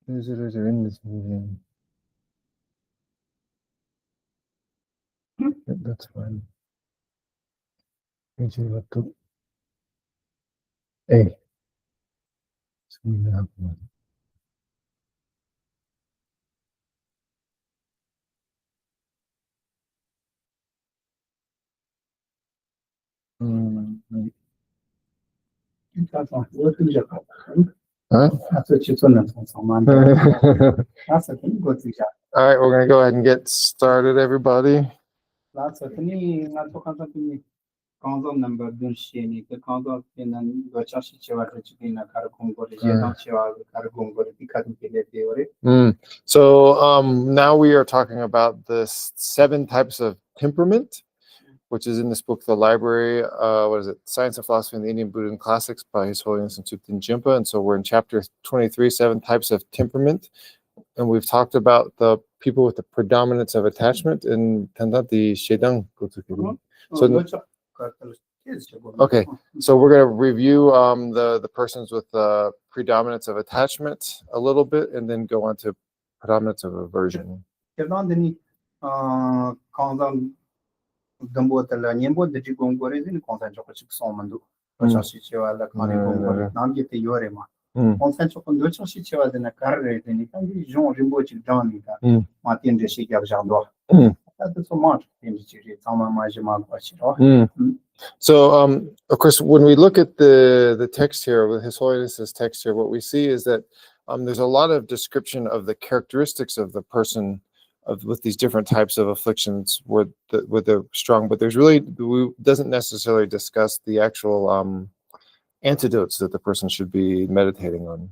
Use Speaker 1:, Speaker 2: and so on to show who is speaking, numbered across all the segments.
Speaker 1: visitors are in this meeting. That's fine. Hey. Huh? All right, we're going to go ahead and get started, everybody. So now we are talking about the 7 types of temperament, which is in this book, The Library, what is it? Science and Philosophy in the Indian Buddhist Classics by His Holiness Thupten Jinpa. And so we're in chapter 23, 7 types of temperament. And we've talked about the people with the predominance of attachment in Tandati Shedang. Okay, so we're going to review the persons with the predominance of attachment a little bit, and then go on to predominance of aversion. So, of course, when we look at the text here, with His Holiness's text here, what we see is that there's a lot of description of the characteristics of the person with these different types of afflictions where they're strong, but there's really doesn't necessarily discuss the actual antidotes that the person should be meditating on.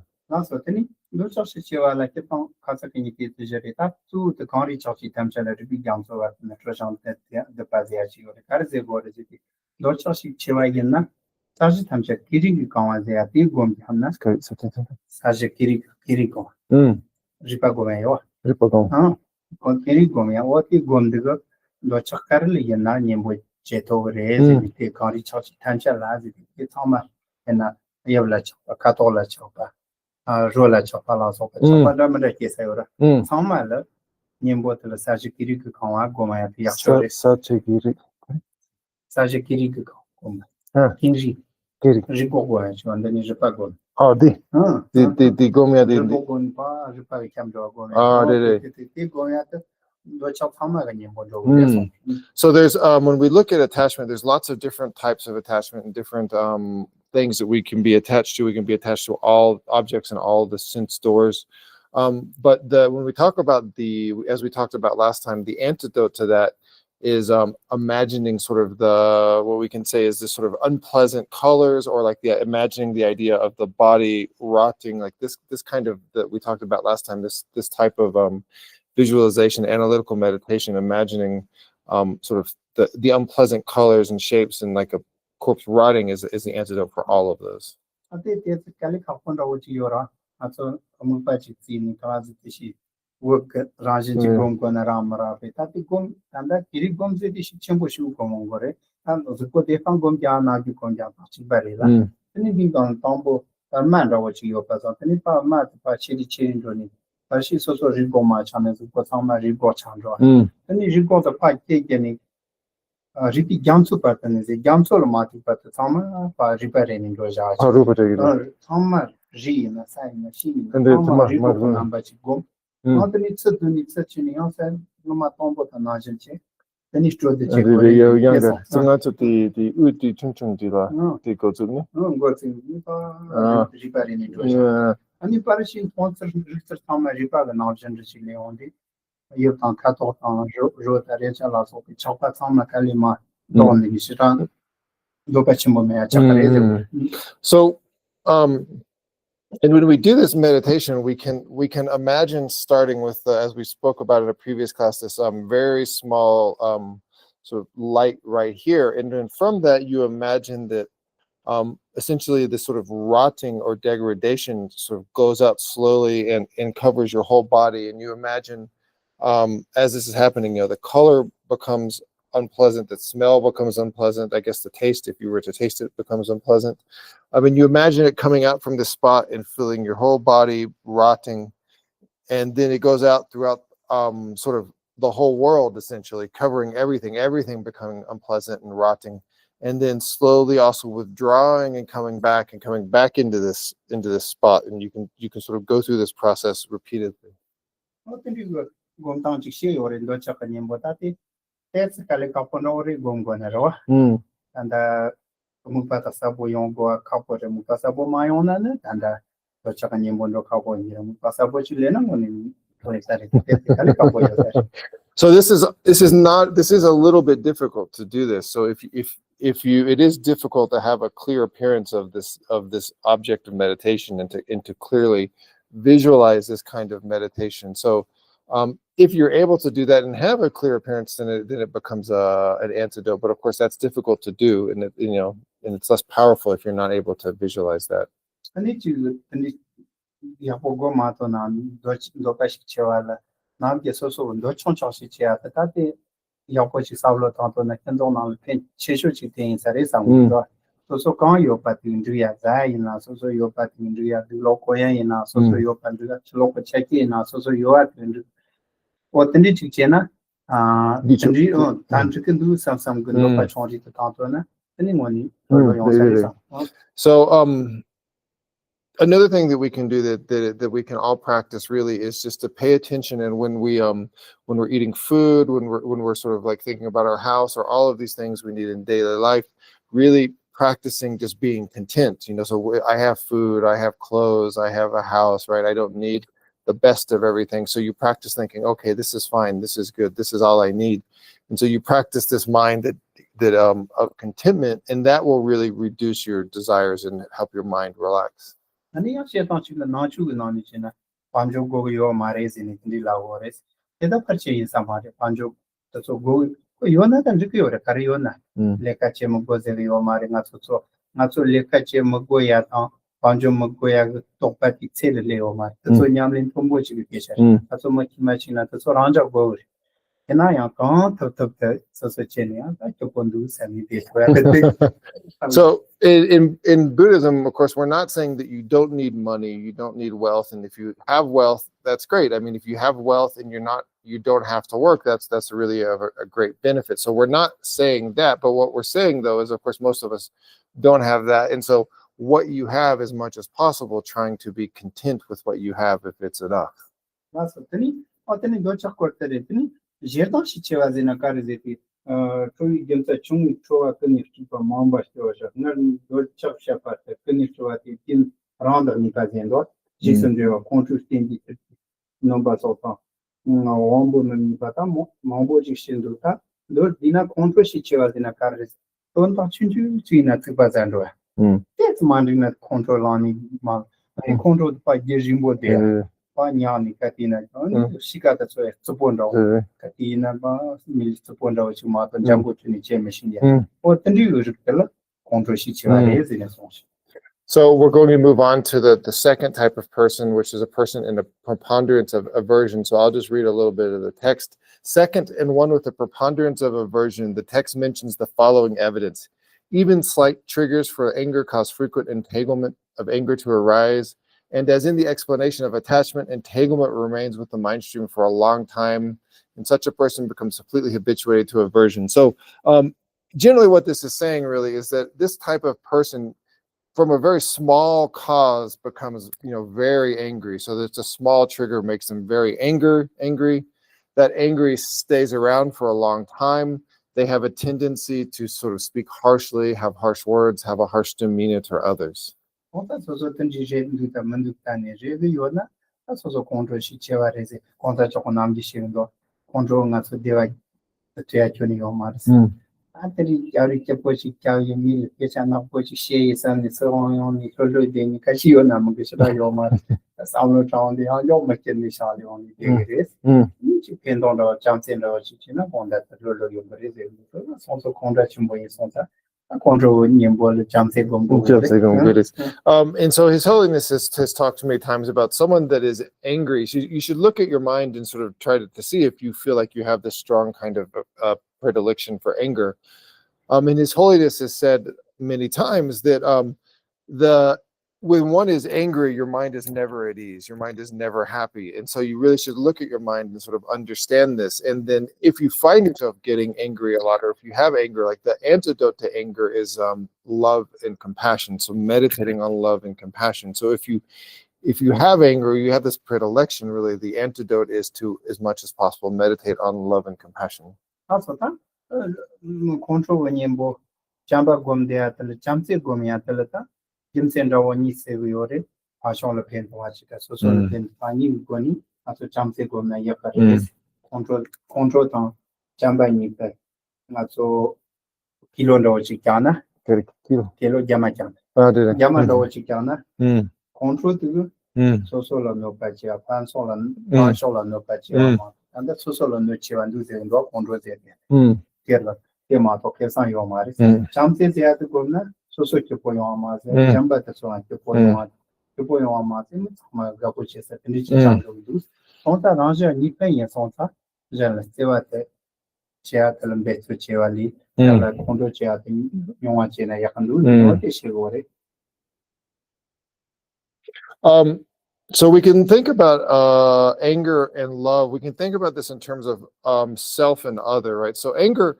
Speaker 1: So there's when we look at attachment, there's lots of different types of attachment and different things that we can be attached to. We can be attached to all objects and all the sense doors. But when we talk about as we talked about last time, the antidote to that is imagining sort of what we can say is this sort of unpleasant colors, or like imagining the idea of the body rotting, like this kind of that we talked about last time, this type of visualization, analytical meditation, imagining sort of the unpleasant colors and shapes, and like a corpse rotting is the antidote for all of those. So and when we do this meditation, we can imagine starting with, as we spoke about in a previous class, this very small sort of light right here, and then from that you imagine that essentially this sort of rotting or degradation sort of goes up slowly and covers your whole body, and you imagine as this is happening, the color becomes unpleasant, the smell becomes unpleasant. I guess the taste, if you were to taste it, becomes unpleasant. I mean, you imagine it coming out from the spot and filling your whole body, rotting, and then it goes out throughout sort of the whole world, essentially covering everything becoming unpleasant and rotting, and then slowly also withdrawing and coming back into this spot, and you can sort of go through this process repeatedly.
Speaker 2: And mupata sabo yongo kapo de mupasa bo mayona ne tanda to chaka nyembondo kapo nyira mupasa bo chilena ngoni to sare kale kapo yo.
Speaker 1: So this is a little bit difficult to do this. So if it is difficult to have a clear appearance of this object of meditation and to clearly visualize this kind of meditation. So if you're able to do that and have a clear appearance, then it becomes an antidote. But of course, that's difficult to do, and and it's less powerful if you're not able to visualize that.
Speaker 2: So kan yo pati indriya zai na so yo pati indriya loko ya na so yo pati loko cheki na so yo at otendi chichena tandri tantrikin du some good no pa chonji to tanto na tani ngoni
Speaker 1: So another thing that we can do that we can all practice really is just to pay attention, and when we're eating food, when we're sort of like thinking about our house or all of these things we need in daily life, really practicing just being content. So I have food, I have clothes, I have a house, right? I don't need the best of everything. So you practice thinking, okay, this is fine, this is good, this is all I need. And so you practice this mind that of contentment, and that will really reduce your desires and help your mind relax.
Speaker 2: Yona tan jikyo kariyona leka che mgo zeli yo mari ngaso leka che mgo ya ta panjo mgo ya tokpati tsele le yo mari so nyamlin pombo chi kesha so machi na so ranja go ena ya kan top so chene ya to kondu sami de.
Speaker 1: So in Buddhism, of course, we're not saying that you don't need money, you don't need wealth, and if you have wealth, that's great. I mean, if you have wealth and you don't have to work, that's really a great benefit. So we're not saying that, but what we're saying though is, of course, most of us don't have that, and so what you have, as much as possible, trying to be content with what you have if it's enough.
Speaker 2: Trui gemta chung choa kani chupa mamba shosha nan do chap chapa kani choa ti tin randa ni ka zendo jisen de control stendi no ba sota no ombo ni bata mambo jisen do ta do dina control shi chewa dina karres ton ta chunju china tuba zendo that's mandina control ani ma control pa jimbo de Panyani Katina, Shikata Supondo, Katina, Mil Supondo, Chumata, Jambo to the machine. What the new control is in a song.
Speaker 1: So we're going to move on to the second type of person, which is a person in a preponderance of aversion. So I'll just read a little bit of the text. Second, and one with a preponderance of aversion, the text mentions the following evidence. Even slight triggers for anger cause frequent entanglement of anger to arise. And as in the explanation of attachment, entanglement remains with the mind stream for a long time, and such a person becomes completely habituated to aversion. So generally what this is saying really is that this type of person, from a very small cause, becomes very angry. So that's a small trigger makes them very angry. That angry stays around for a long time. They have a tendency to sort of speak harshly, have harsh words, have a harsh demeanor to others.
Speaker 2: That's also the Mandutani, Yona, that's also control Shichevarese, contra Chokonam Shindo, control not to divide the Teatuni or Mars. Actually, Yarika Pochi Kayumi, Yachana Pochi Shays and the so on the Kolo de Kashiona Mugishada Yomar, that's our town, the Yomakin Shali on the days. You depend on the Johnson or Chichina on that Lolo Yomaris, that's also contra Chumboy Santa. And
Speaker 1: so His Holiness has talked many times about someone that is angry. You should look at your mind and sort of try to see if you feel like you have this strong kind of predilection for anger. And His Holiness has said many times that when one is angry, your mind is never at ease. Your mind is never happy. And so you really should look at your mind and sort of understand this. And then if you find yourself getting angry a lot, or if you have anger, like the antidote to anger is love and compassion. So meditating on love and compassion. So if you have anger, you have this predilection, really, the antidote is to, as much as possible, meditate on love and compassion.
Speaker 2: Control when you Jamba Gomdea, the Jamsi Gomia Teleta, Jim Senda Wani Seviore, Pashon Pen Wachika, so then finding Goni, as a Jamsi Gomia Yaparis, control town, Jamba Nipa, not so Kilo Chicana, Kilo Jamajan, Yamando Chicana, control to so solo no patcha, Pansolan, Pansola no patcha, and that's so solo no chill and do the rock control there. Yamato Kesan Yomaris, Champions at the governor, so such a poemas, Jamba the Son, the poemas, my Gapuches at the Nicham do. Sonta Raja, Nipen and Sonta, General Stewart, Chiatel and Bet to Chevali, like Condo Chiat, Yomachina Yakandu, what is she worried?
Speaker 1: So we can think about anger and love. We can think about this in terms of self and other, right? So anger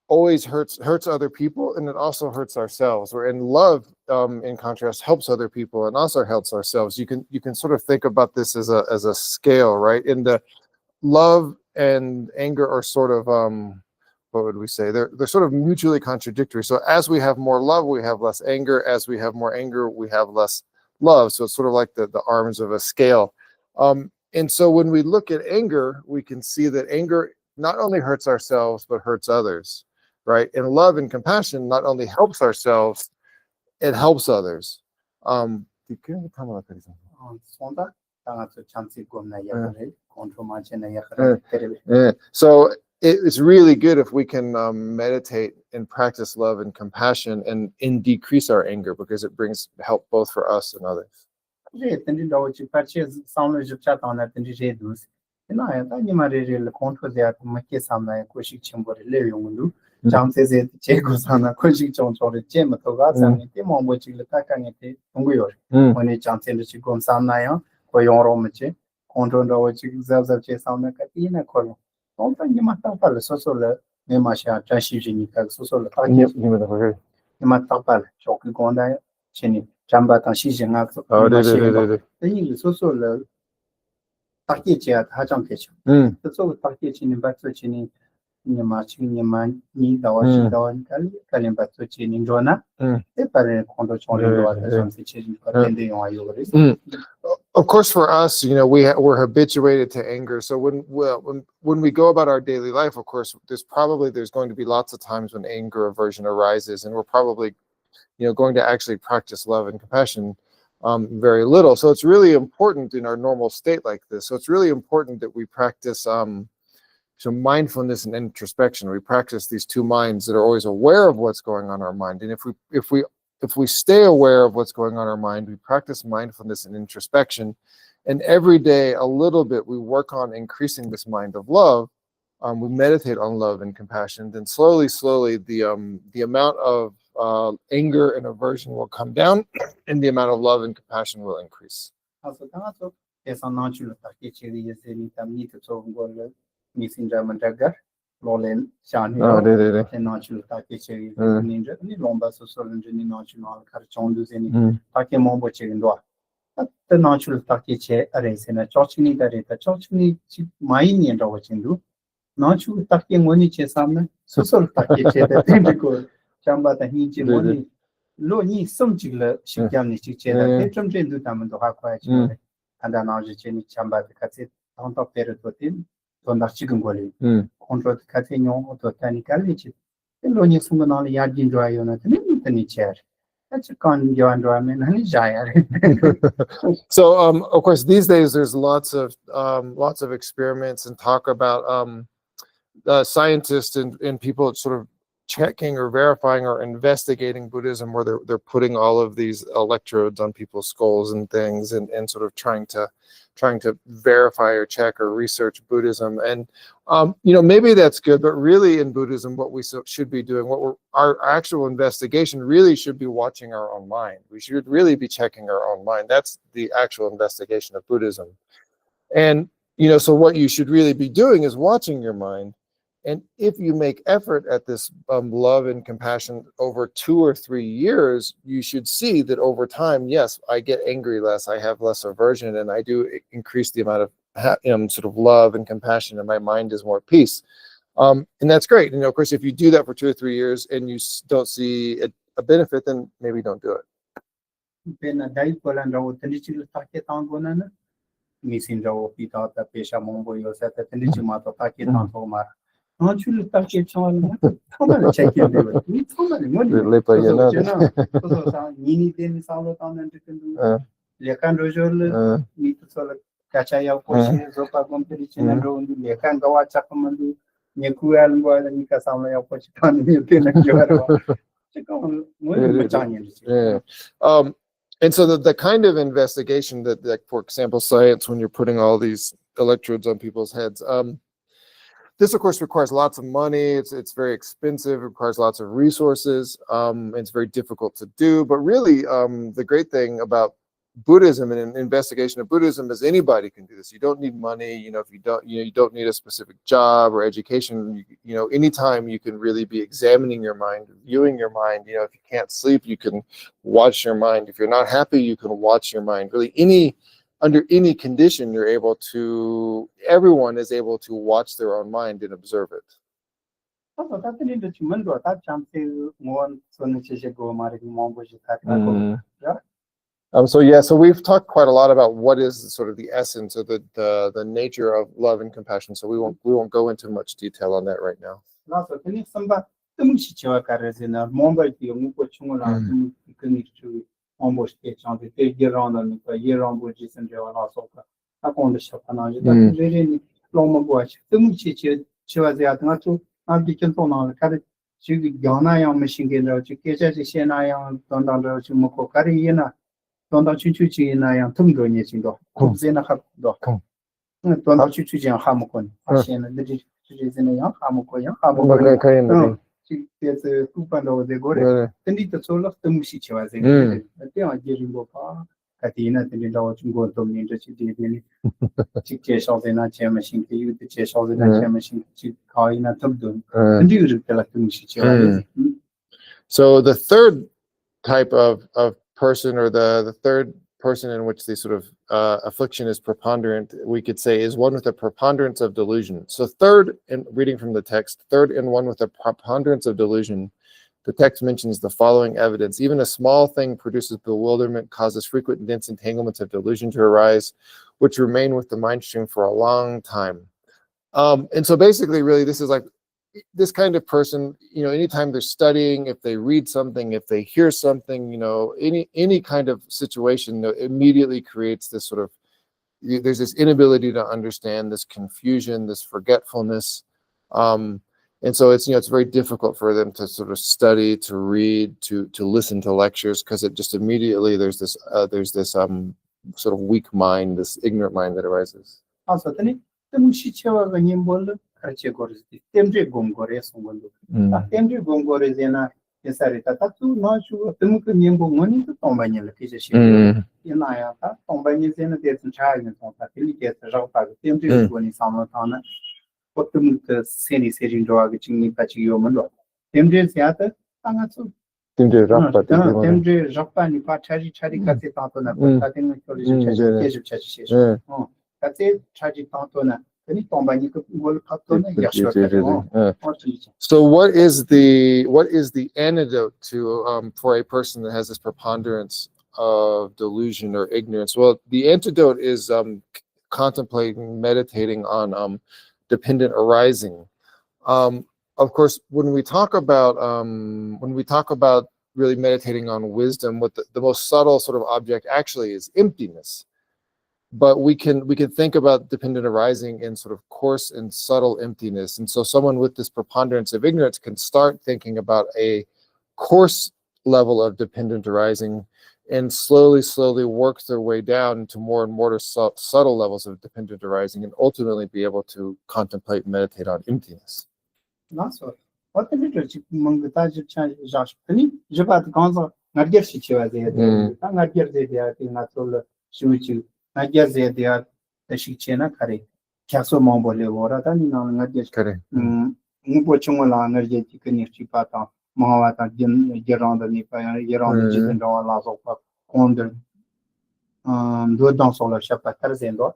Speaker 1: always hurts other people, and it also hurts ourselves. Where in love, in contrast, helps other people and also helps ourselves. You can sort of think about this as a scale, right? In the love and anger are sort of what would we say? They're sort of mutually contradictory. So as we have more love, we have less anger. As we have more anger, we have less love. So it's sort of like the arms of a scale. And so when we look at anger, we can see that anger not only hurts ourselves, but hurts others, right? And love and compassion not only helps ourselves, it helps others. So it's really good if we can meditate and practice love and compassion and decrease our anger, because it brings help both for us and others. Of course, for us, we're habituated to anger. So when we go about our daily life, of course, there's going to be lots of times when anger, aversion arises, and we're probably, going to actually practice love and compassion very little. So it's really important in our normal state like this. So it's really important that we practice so mindfulness and introspection. We practice these two minds that are always aware of what's going on in our mind. And if we stay aware of what's going on in our mind, we practice mindfulness and introspection. And every day, a little bit, we work on increasing this mind of love. We meditate on love and compassion. Then slowly, the amount of anger and aversion will come down, and the amount of love and compassion will increase. So of course, these days there's lots of experiments and talk about scientists and people sort of checking or verifying or investigating Buddhism, where they're putting all of these electrodes on people's skulls and things, and sort of trying to verify or check or research Buddhism. And maybe that's good, but really in Buddhism, what we should be doing, our actual investigation really should be watching our own mind. We should really be checking our own mind. That's the actual investigation of Buddhism. And so what you should really be doing is watching your mind. And if you make effort at this love and compassion over 2 or 3 years, you should see that over time, yes, I get angry less, I have less aversion, and I do increase the amount of sort of love and compassion, and my mind is more peace. And that's great. Of course, if you do that for 2 or 3 years and you don't see a benefit, then maybe don't do it. And so the kind of investigation that, for example, science, when you're putting all these electrodes on people's heads, this, of course, requires lots of money. It's very expensive. It requires lots of resources. It's very difficult to do. But really, the great thing about Buddhism and an investigation of Buddhism is anybody can do this. You don't need money. If you don't need a specific job or education. Anytime you can really be examining your mind, viewing your mind. If you can't sleep, you can watch your mind. If you're not happy, you can watch your mind. Really, under any condition, everyone is able to watch their own mind and observe it. So we've talked quite a lot about what is sort of the essence or the nature of love and compassion. So we won't go into much detail on that right now. So the third type of person, or the third person in which the sort of affliction is preponderant, we could say, is one with a preponderance of delusion. So third, in reading from the text, third in one with a preponderance of delusion, the text mentions the following evidence: even a small thing produces bewilderment, causes frequent and dense entanglements of delusion to arise, which remain with the mind stream for a long time. And so basically, really, this is like this kind of person, anytime they're studying, if they read something, if they hear something, any kind of situation, immediately creates this sort of, there's this inability to understand, this confusion, this forgetfulness. And so it's very difficult for them to sort of study, to read, to listen to lectures, because it just immediately there's this sort of weak mind, this ignorant mind that arises. So what is the antidote to for a person that has this preponderance of delusion or ignorance? Well, the antidote is contemplating, meditating on dependent arising. Of course, when we talk about really meditating on wisdom, what the most subtle sort of object actually is emptiness. but we can think about dependent arising in sort of coarse and subtle emptiness. And so someone with this preponderance of ignorance can start thinking about a coarse level of dependent arising and slowly work their way down into more and more subtle levels of dependent arising, and ultimately be able to contemplate and meditate on emptiness.
Speaker 2: So what the little mangata Josh Penny, Jabat Gonzo, not get situated, not get there, not all Shuchu, not get there, the Shichena Kari, Caso Mombole, or not get Kari. Mubochunga energetic in Chipata, Mahawata, Geranda Nipa, Geranda Jitendo, Lazo, Condor, do don't solo shepherd, Tarzendo,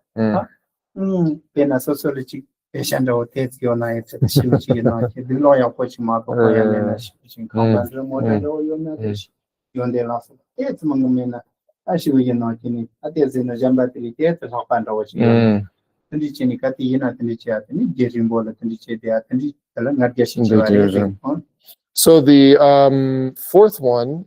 Speaker 2: Pena sociology. Patient or take your night, the lawyer pushing mark of combat model, you're the last. It's Mangamina. I should be not in it. I guess in the Jambati theatre of Pando's. And the Chinicati in the chat, and getting bored at the chat, and not getting.
Speaker 1: So the fourth one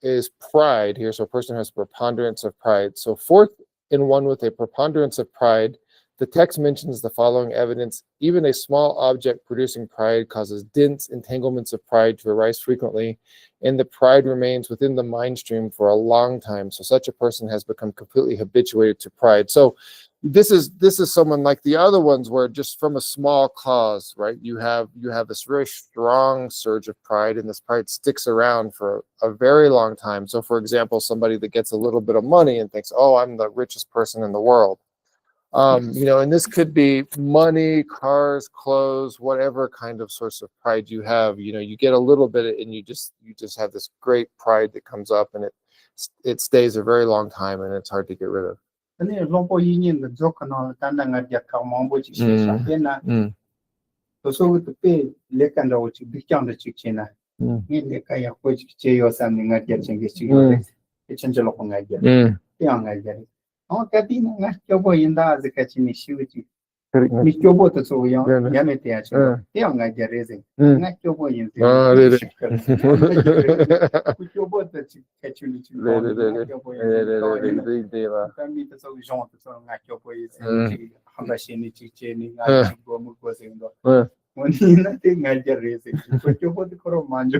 Speaker 1: is pride here. So a person has preponderance of pride. So fourth in one with a preponderance of pride. The text mentions the following evidence: even a small object producing pride causes dense entanglements of pride to arise frequently, and the pride remains within the mind stream for a long time. So such a person has become completely habituated to pride. So this is someone like the other ones, where just from a small cause, right, you have this very strong surge of pride, and this pride sticks around for a very long time. So for example, somebody that gets a little bit of money and thinks, oh, I'm the richest person in the world. And this could be money, cars, clothes, whatever kind of source of pride you have. You get a little bit, and you just have this great pride that comes up, and it stays a very long time, and it's hard to get rid of.
Speaker 2: Oh, Katina, not your boy in the catching issue. Miss your boat so young, Yamete, young I get raising. Not your boy in the with your boat that you catch you. So Jean to song like your boys, Hambashini, Chicheni, was in the when nothing I get raising. Put your boat to Manjo.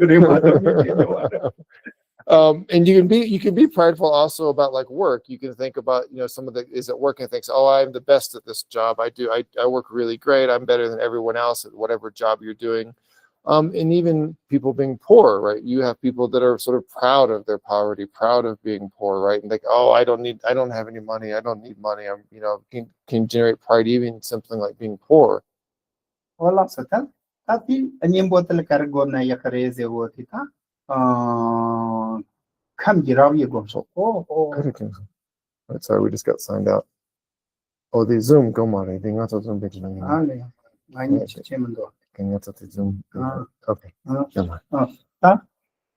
Speaker 1: And you can be prideful also about like work. You can think about, some of the is at work and thinks, oh, I'm the best at this job. I work really great. I'm better than everyone else at whatever job you're doing. And even people being poor, right? You have people that are sort of proud of their poverty, proud of being poor, right? And like, oh, I don't have any money. I don't need money. I'm, can generate pride even something like being poor.
Speaker 2: Hola, Satan. Tapi anyembotel kargona yakareze wotita. Come get out you go so.
Speaker 1: That's sorry, we just got signed out. Oh, the Zoom go on. I think that's a Zoom picture.
Speaker 2: I need to change the
Speaker 1: Zoom. Okay.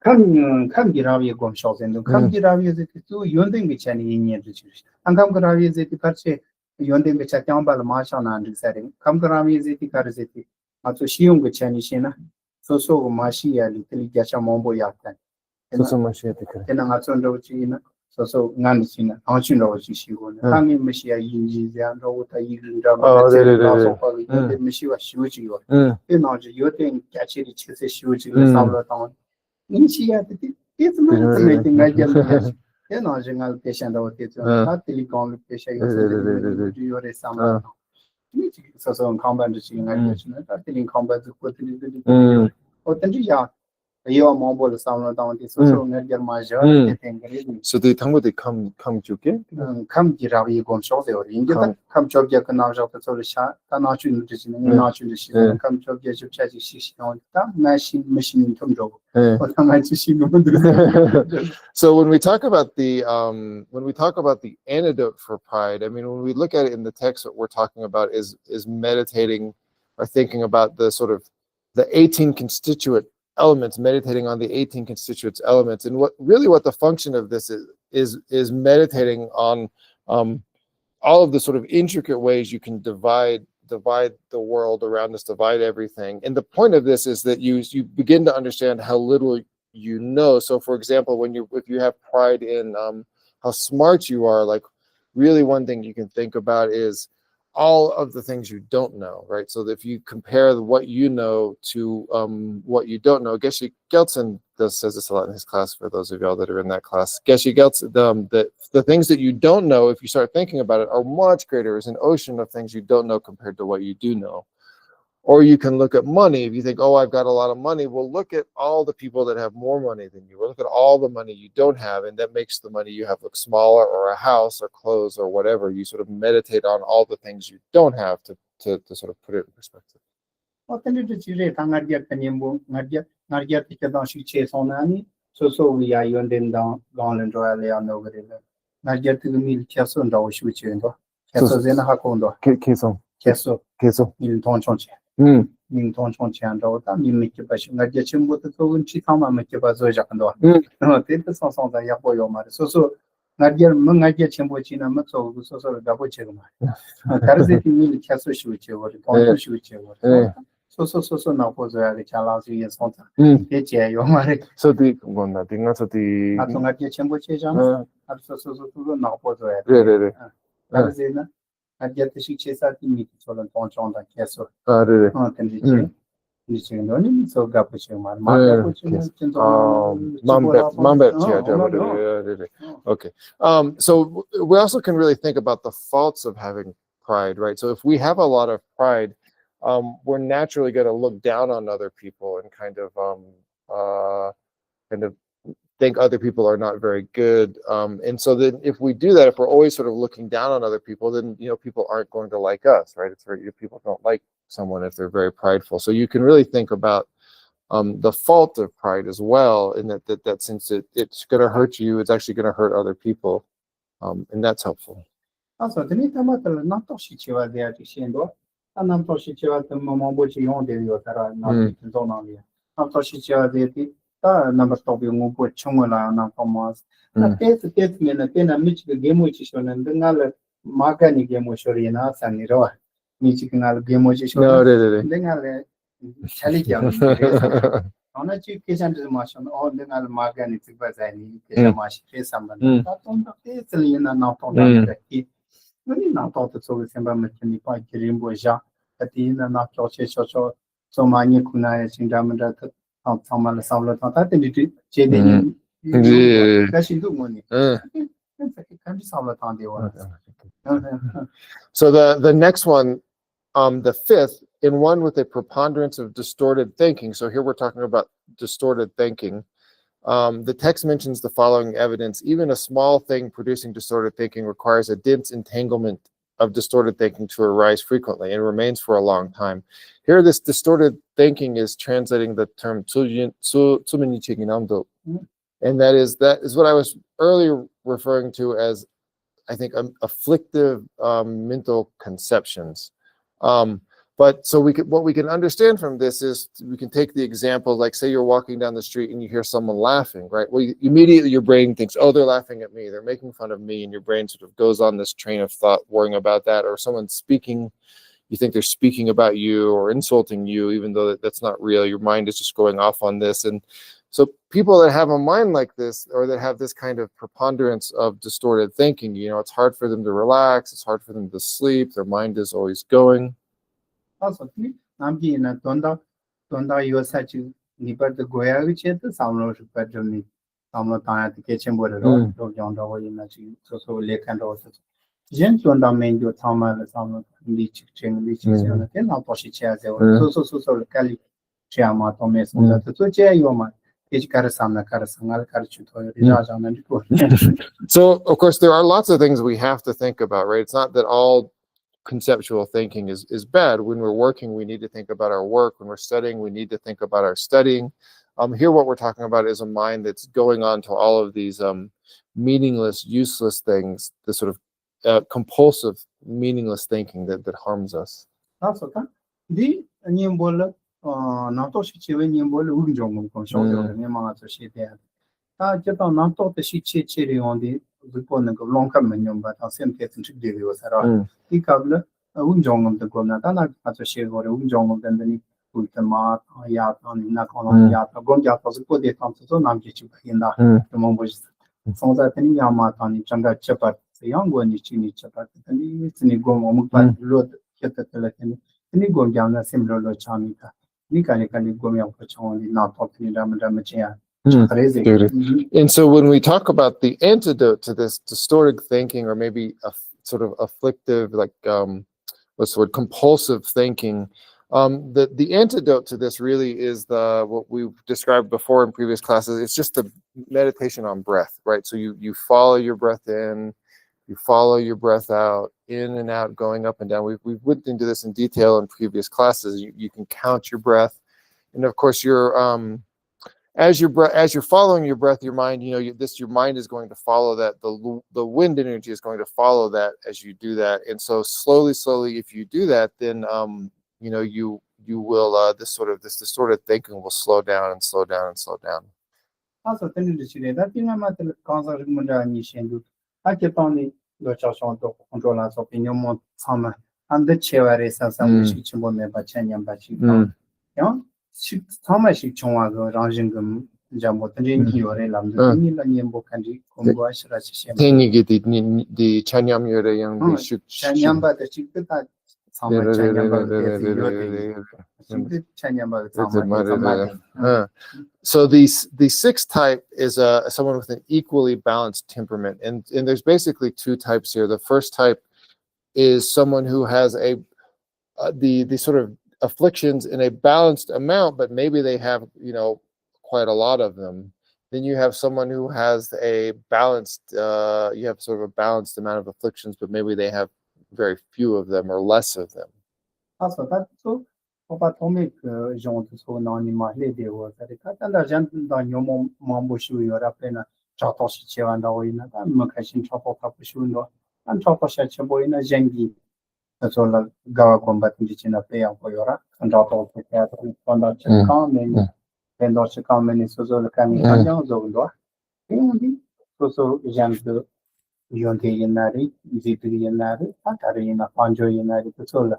Speaker 2: Come get out you go shows and come get out you to yonding which any in the church. And come get out you the parche yonding which at Yambal Marshal and setting. Come get out you the carzeti. At Shiung which any shina. So Mashia little Gasha Mombo Yatan.
Speaker 1: So Mashia
Speaker 2: and I'm not on the China. So Nansina, Anchino, she won. Hanging Machia Yinji, and Rota Yidin, the Machia Shuji. You think Catchy Shuji, Salvatown. Inchia, it's making I get. I'll patient out it. Not the con patient. You are some. So combat in combat to put in the your mobile sound down this so net your major.
Speaker 1: So they come with the come to get
Speaker 2: come get out you go show the India come job get an out of the solution, not you not you come job get your chatty on machine in terms of what I see.
Speaker 1: So when we talk about the antidote for pride, I mean, when we look at it in the text, what we're talking about is meditating or thinking about the sort of the 18 constituent elements, meditating on the 18 constituent elements. And what the function of this is meditating on all of the sort of intricate ways you can divide the world around us, divide everything. And the point of this is that you begin to understand how little you know. So for example, if you have pride in how smart you are, like really one thing you can think about is all of the things you don't know, right? So if you compare what you know to what you don't know, Geshe Gelsen says this a lot in his class, for those of y'all that are in that class. Geshe Gelsen, the things that you don't know, if you start thinking about it, are much greater. It's an ocean of things you don't know compared to what you do know. Or you can look at money. If you think, oh, I've got a lot of money, well, look at all the people that have more money than you. Or look at all the money you don't have, and that makes the money you have look smaller, or a house, or clothes, or whatever. You sort of meditate on all the things you don't have to sort of put it in perspective.
Speaker 2: So now for the challenge is on the so the one that thing that's the now for the I get the sheets at the meeting so the on the castle. So
Speaker 1: okay. So we also can really think about the faults of having pride, right? So if we have a lot of pride, we're naturally going to look down on other people and kind of think other people are not very good. And so then if we do that, if we're always sort of looking down on other people, then, people aren't going to like us, right? It's very, people don't like someone if they're very prideful. So you can really think about the fault of pride as well, in that since it's going to hurt you, it's actually going to hurt other people. And that's helpful.
Speaker 2: Also, the not number of you put Chumala and Thomas. Take me and a Mitch the game which is on and then I'll Margani game which are in us and Niro. Michigan game which is on then I'll Chalica. On a chief case under the marshal, or then I'll Margani to Bazani, Mash, someone. Not on the face, and not on the key. When you not thought the so December mechanic by Kirim Boja, at the end and not so many Kuna in Damada. So
Speaker 1: the next one, the fifth, in one with a preponderance of distorted thinking. So here we're talking about distorted thinking. The text mentions the following evidence: even a small thing producing distorted thinking requires a dense entanglement of distorted thinking to arise frequently and remains for a long time. Here, this distorted thinking is translating the term and that is what I was earlier referring to as, I think, afflictive mental conceptions. But so what we can understand from this is, we can take the example, like say you're walking down the street and you hear someone laughing, right? Well, immediately your brain thinks, oh, they're laughing at me, they're making fun of me, and your brain sort of goes on this train of thought worrying about that. Or someone's speaking, you think they're speaking about you or insulting you, even though that's not real. Your mind is just going off on this. And so people that have a mind like this, or that have this kind of preponderance of distorted thinking, it's hard for them to relax, it's hard for them to sleep, their mind is always going.
Speaker 2: Also, I'm being a Donda, you are such a nipper the Goya, which is the sound of the time at the kitchen border, Yonder in so lake and roses. James Donda made your Tama, the sound of leech, and then I'll push it chairs, so Cali Chiama, Thomas, so chair your mind.
Speaker 1: So, of course, there are lots of things we have to think about, right? It's not that all conceptual thinking is bad. When we're working, we need to think about our work. When we're studying, we need to think about our studying. Here, what we're talking about is a mind that's going on to all of these meaningless, useless things, the sort of compulsive, meaningless thinking that harms us.
Speaker 2: That's okay. Not to see when you will Unjong control the name of the ship there. I just not thought the sheet cherry on the Ponic of long communion, but I'll send it to deal with her. He covered a Unjong of the Gonatana as a share or Unjong of the Ultima, Yat on Nakon Yat, a Gonjat was a good day on the Zonam in the Mombus. So that any Yamat on Changa Chapat, young one is chini chapat, and it's any go on road, get the telephone, any go down a similar chamita. Nikani go me up only not talking Ramachia.
Speaker 1: And so when we talk about the antidote to this distorted thinking, or maybe a sort of afflictive, like what's the word, compulsive thinking, the antidote to this really is what we've described before in previous classes. It's just the meditation on breath, right? So you follow your breath in, you follow your breath out, in and out, going up and down. We've went into this in detail in previous classes. You can count your breath, and of course as you're following your breath, your mind, your mind is going to follow that. The wind energy is going to follow that as you do that. And so slowly, if you do that, then you will this distorted thinking will slow down and slow down and slow down.
Speaker 2: Also, that you know, concert Mundan, I keep only the Chashon to control us opinion summer and the chair is some Shichimone Bachanian Bachi. Thomas Chonga Ranging Jamotin, you are a Lamb book and Congosh Rashi.
Speaker 1: Then you get the Chanyam Yore young
Speaker 2: Chanyamba, the chick that
Speaker 1: so the sixth type is someone with an equally balanced temperament, and there's basically two types here. The first type is someone who has the sort of afflictions in a balanced amount, but maybe they have quite a lot of them. Then you have someone who has a balanced you have sort of a balanced amount of afflictions, but maybe they have very few of them or less of them.
Speaker 2: Also, that's so atomic Jean so anonymous lady was that and the gentleman Mambushu Yorapena Chatoshi Chevanda and Makashin Chapo Capuchuno and Chaposhachaboina Jengi. That's all Gawa combat indigenous pay for Yora and Chapo on that come and also come in Suzo Kami Zondo. So Jan Yonte Yanari, Zitri Yanari, Patarina, Panjo Yanari, Sola.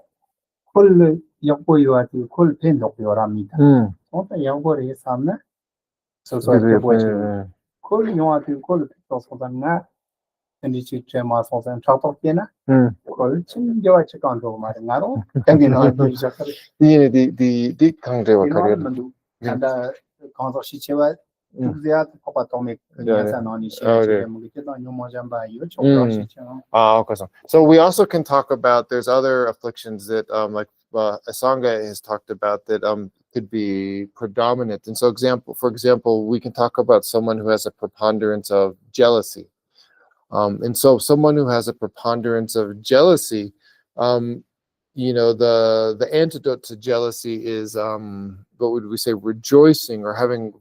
Speaker 2: Kull Yapoyati, Kull Pin of Yoramita. What a Yabori is Sumner. So Kull Yawati, Kull Picos of the Nat, and the Chichemas and Chop of Yena. Kull Chin Yoachikanto Marinaro, and you know,
Speaker 1: the deep country
Speaker 2: and the Conso Shicheva.
Speaker 1: So we also can talk about there's other afflictions that like Asanga has talked about that could be predominant. And so for example, we can talk about someone who has a preponderance of jealousy. And so someone who has a preponderance of jealousy, the antidote to jealousy is what would we say, rejoicing or having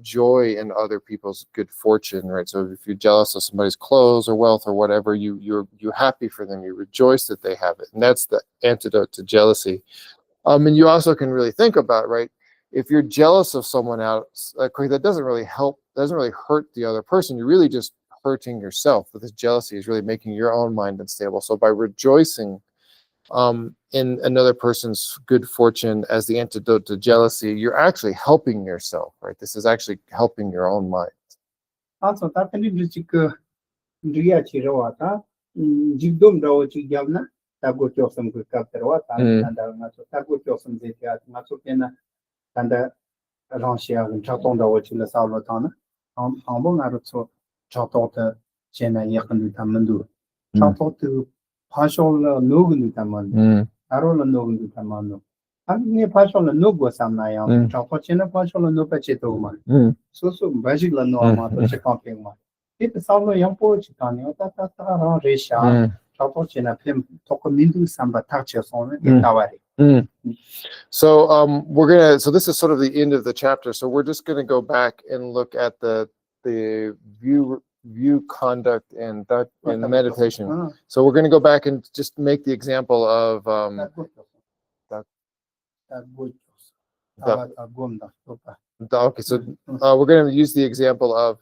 Speaker 1: joy in other people's good fortune, right? So if you're jealous of somebody's clothes or wealth or whatever, you're happy for them, you rejoice that they have it, and that's the antidote to jealousy. And you also can really think about, right, if you're jealous of someone else, that doesn't really hurt the other person. You're really just hurting yourself. But this jealousy is really making your own mind unstable. So by rejoicing in another person's good fortune as the antidote to jealousy, you're actually helping yourself, right? This is actually helping your own mind.
Speaker 2: Also, that can be Ria Chiroata, Jigdom Daochi Gavna, Tagot of some good Capterwata, and Tagot of some Zetia, Matsukena, and the Ranchia and Chaton Daochi Salvatana, Ambonarotso, Chatota, Chena Yakan Tamandu, Chatot to partial Nogan Taman, Arola Nogan Tamano. And near partial Nogo Samnayam, Chapochena partial no Pachetoma. So Bajila no Amato Chakampima. It is all a young pochitania, Tata Resha, Chapochena Pim, Tokomindu Samba Tachas on it, Tavari.
Speaker 1: So this is sort of the end of the chapter. So we're just gonna go back and look at the view, conduct, and that in meditation. So we're going to go back and just make the example of okay. So we're going to use the example of,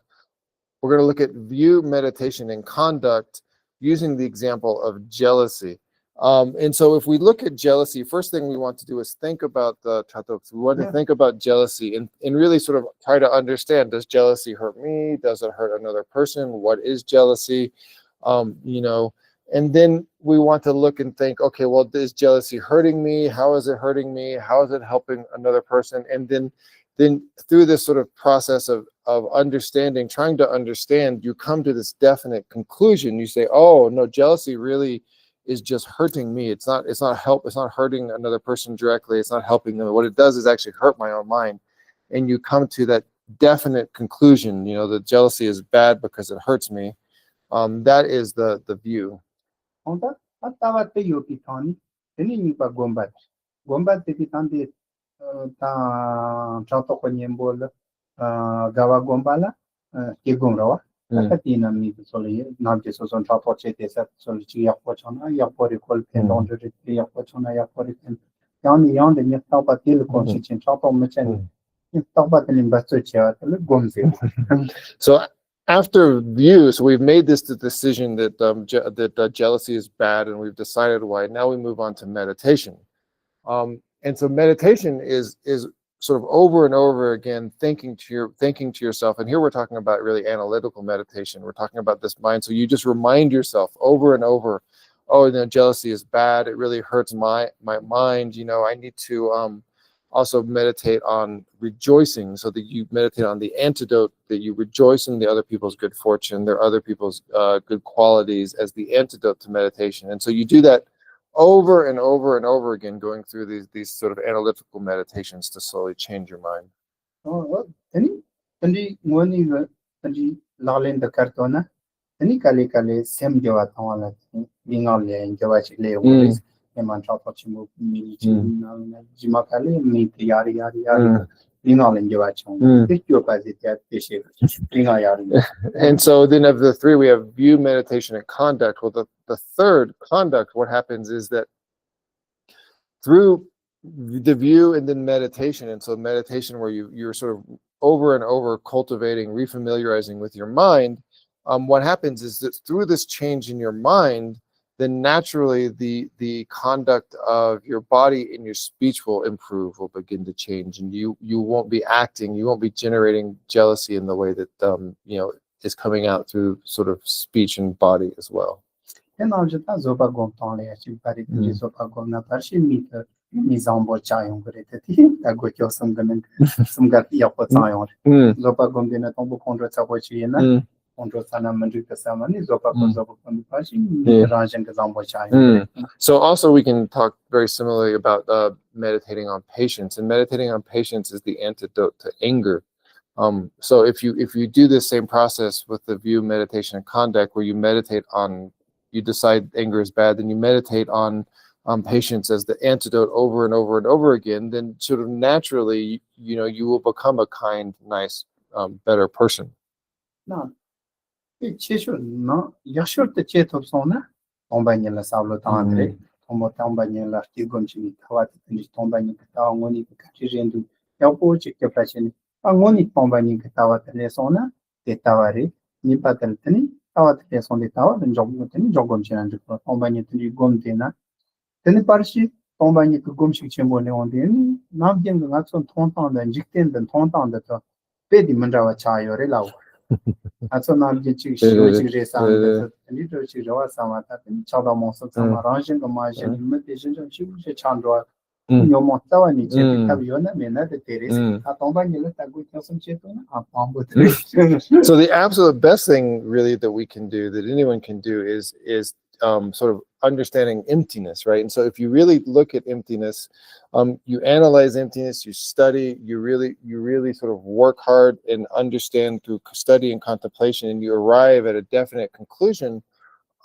Speaker 1: we're going to look at view, meditation, and conduct using the example of jealousy. And so if we look at jealousy, first thing we want to do is think about the chatoks. We want to think about jealousy and really sort of try to understand, does jealousy hurt me? Does it hurt another person? What is jealousy? you know, and then we want to look and think, okay, well, is jealousy hurting me? How is it hurting me? How is it helping another person? And then through this sort of process of understanding, trying to understand, you come to this definite conclusion. You say, oh no, jealousy really is just hurting me. It's not hurting another person directly. It's not helping them. What it does is actually hurt my own mind. And you come to that definite conclusion, you know, that jealousy is bad because it hurts me. That is the view.
Speaker 2: Onda atawate yopitani teni nipa gombat tepitandi ta chato konyembola gawa gombala ke gomrawa akatina mi soli namje soson chato chete sa soli chi yakpochana yakpori kol pendonde yakpochana yakpori pen yani yande ni tapatil konsichen chato mechen tapatil basto chato gomze.
Speaker 1: So after view, so we've made this decision that jealousy is bad, and we've decided why. Now we move on to meditation, and so meditation is sort of over and over again thinking to yourself. And here we're talking about really analytical meditation. We're talking about this mind. So you just remind yourself over and over, oh, you know, jealousy is bad. It really hurts my mind. You know, I need to also meditate on rejoicing, so that you meditate on the antidote, that you rejoice in the other people's good fortune, their other people's good qualities as the antidote to meditation. And so you do that over and over and over again, going through these sort of analytical meditations to slowly change your mind.
Speaker 2: Oh, any lalen the cartona, any kale sem jawa tawala lingalle and jawachi le eman chapochimu jimakale mi yari lingalle and jawachi picture pazitia fishe lingayari.
Speaker 1: And so then of the three, we have view, meditation, and conduct. Well, the third, conduct, what happens is that through the view and then meditation, and so meditation where you're sort of over and over cultivating, refamiliarizing with your mind, what happens is that through this change in your mind, then naturally the conduct of your body and your speech will improve, will begin to change, and you won't be acting, you won't be generating jealousy in the way that you know, is coming out through sort of speech and body as well.
Speaker 2: And now just as over gonton actually very zopa gonna parshi meter mizambo chayon greteti ago some got yapot sayon zopa gondina tombo contra sabochina contra sana mandrika samani zopa parshi ranjan gazambo chayon.
Speaker 1: So also we can talk very similarly about meditating on patience, and meditating on patience is the antidote to anger. So if you do this same process with the view, meditation, and conduct, where you meditate on, you decide anger is bad, then you meditate on patience as the antidote over and over and over again, then sort of naturally, you know, you will become a kind, nice, better person.
Speaker 2: No, no, yashur the chet of sona, tombanya la sablo tandre, tombanya la stigomchi, tawat, and tombanya tawani, kachirendu, yapo chick fashion, angoni tombanya tawat lesona, the tawari, nipataltani. Tawat on the tower and Jogonchen and Tombany to Gomdina. Then the parshi, Tombany to Gomshi Chimone on the end, not getting lots of Tonton and Jictin and Tonton that Pedi Mandrava Chai or Elaw. That's a non Jichi, and literature Samata, and Chadamos, some arranging the margin, imitation of Chibuche Chandra. No more Tawani, Taviona, Menata Terrace, Tombany let a good person chetona.
Speaker 1: So the absolute best thing really that we can do, that anyone can do, is sort of understanding emptiness, right? And so if you really look at emptiness, you analyze emptiness, you study, you really sort of work hard and understand through study and contemplation, and you arrive at a definite conclusion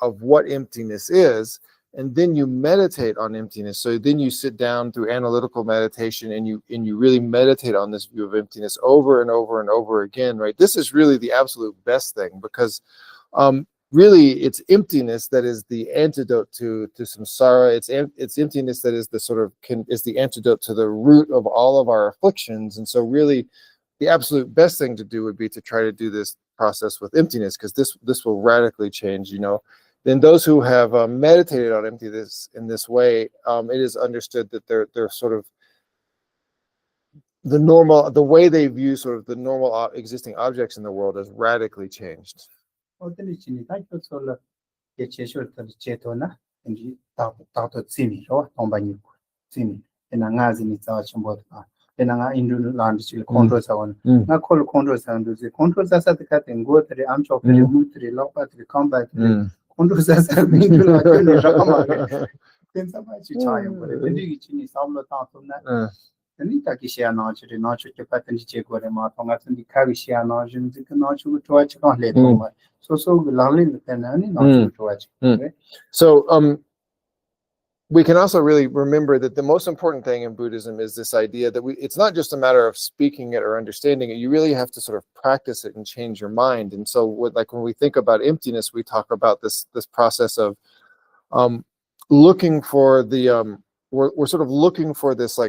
Speaker 1: of what emptiness is. And then you meditate on emptiness. So then you sit down through analytical meditation, and you really meditate on this view of emptiness over and over and over again, right? This is really the absolute best thing, because really it's emptiness that is the antidote to samsara. It's emptiness that is the sort of is the antidote to the root of all of our afflictions. And so really the absolute best thing to do would be to try to do this process with emptiness, because this will radically change, you know. Then those who have meditated on emptiness in this way, it is understood that they're sort of the way they view sort of the normal existing objects in the world has radically changed.
Speaker 2: Geshe Chetona, and you thought Simi, or Tombani, Simi, and Angazi in its Archimbo. Then I Indian land controls on. Not call controls and the controls as at the cat and go to the Amchok, the root to the Lopa to the combat. Controls as have been to like Rakama. Then somebody child, but the Digitin is all the top of that. And the Takishia notch, the notch of the patent check where the Martongas and the Kavishia notch and the notch to watch on later. So lovely the penny not to watch.
Speaker 1: So we can also really remember that the most important thing in Buddhism is this idea that it's not just a matter of speaking it or understanding it. You really have to sort of practice it and change your mind. And so when we think about emptiness, we talk about this process of looking for the we're sort of looking for this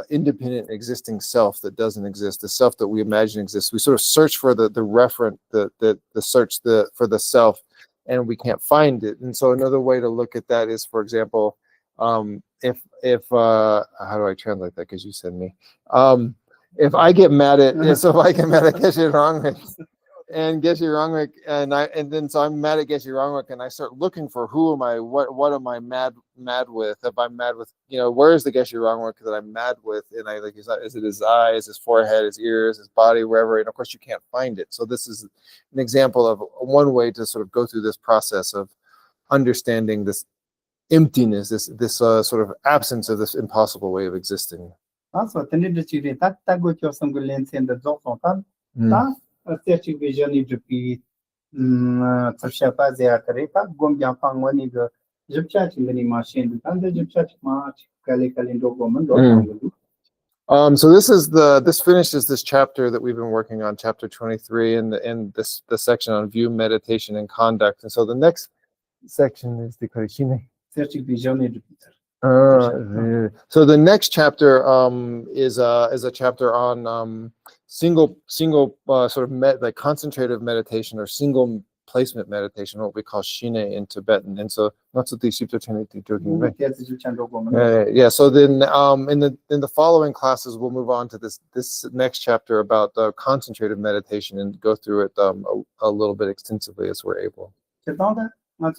Speaker 1: independent existing self that doesn't exist, the self that we imagine exists. We sort of search for the referent, the search for the self, and we can't find it. And so another way to look at that is, for example, if how do I translate that? Because you said me. If I get mad at Geshe Rangrig and Geshe Rangrig, and then so I'm mad at Geshe Rangrig, and I start looking for who am I, what am I mad with? If I'm mad with, where is the Geshe Rangrig that I'm mad with? And I like, is it his eyes, his forehead, his ears, his body, wherever? And of course you can't find it. So this is an example of one way to sort of go through this process of understanding this emptiness, this sort of absence of this impossible way of existing.
Speaker 2: Also, the need to read that good your some lens in the Zotan. A searching vision is to be Tashapa Zeatareta, Gombian Pangwani, the chat in the machine, and the chat march, Kalikalindo woman.
Speaker 1: So this finishes this chapter that we've been working on, chapter 23, and the section on view, meditation, and conduct. And so the next section is the Karishine.
Speaker 2: Searching vision is
Speaker 1: so the next chapter is a chapter on single sort of like concentrative meditation or single placement meditation, what we call shine in Tibetan. And so so then in the following classes we'll move on to this next chapter about concentrative meditation and go through it a little bit extensively as we're able.
Speaker 2: So